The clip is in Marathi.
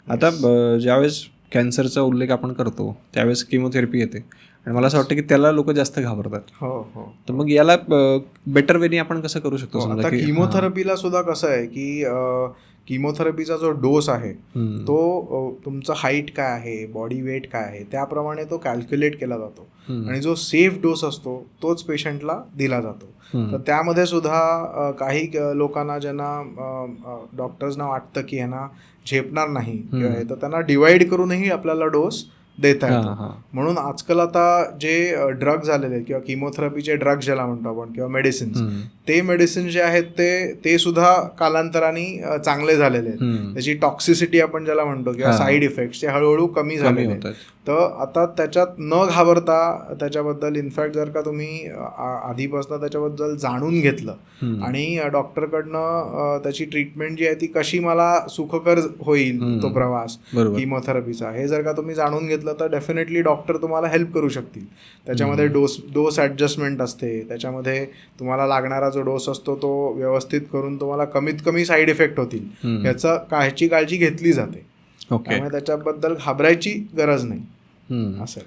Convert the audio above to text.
आता ज्यावेळेस कॅन्सरचा उल्लेख आपण करतो त्यावेळेस किमोथेरपी येते आणि मला असं वाटतं की त्याला लोक जास्त घाबरतात. हो हो. तर मग याला बेटर वेनी आपण कसं करू शकतो? समजा आता की किमोथेरपीला सुद्धा कसं आहे की किमोथेरपीचा जो डोस आहे तो तुमचं हाईट काय आहे, बॉडी वेट काय आहे त्याप्रमाणे तो कॅल्क्युलेट केला जातो आणि जो सेफ डोस असतो तोच पेशंटला दिला जातो. तर त्यामध्ये सुद्धा काही लोकांना ज्यांना डॉक्टर्सना वाटतं की ह्यांना झेपणार नाही किंवा हे, तर त्यांना डिवाइड करूनही आपल्याला डोस देता येतो. म्हणून आजकाल आता जे ड्रग झालेले आहेत किंवा किमोथेरपीचे ड्रग्स ज्याला म्हणतो आपण किंवा मेडिसिन्स, ते मेडिसिन जे आहेत ते सुद्धा कालांतराने चांगले झालेले आहेत. त्याची टॉक्सिसिटी आपण ज्याला म्हणतो किंवा साईड इफेक्ट्स ते हळूहळू कमी झालेले आहेत. तर आता त्याच्यात न घाबरता त्याच्याबद्दल इनफॅक्ट जर का तुम्ही आधीपासून त्याच्याबद्दल जाणून घेतलं आणि डॉक्टरकडनं त्याची ट्रीटमेंट जी आहे ती कशी मला सुखकर होईल तो प्रवास किमोथेरपीचा, हे जर का तुम्ही जाणून घेतलं तर डेफिनेटली डॉक्टर तुम्हाला हेल्प करू शकतील. त्याच्यामध्ये डोस ॲडजस्टमेंट असते, त्याच्यामध्ये तुम्हाला लागणारा जो डोस असतो तो व्यवस्थित करून तुम्हाला कमीत कमी साईड इफेक्ट होतील ह्याची काळजी घेतली जाते. त्यामुळे त्याच्याबद्दल घाबरायची गरज नाही असं.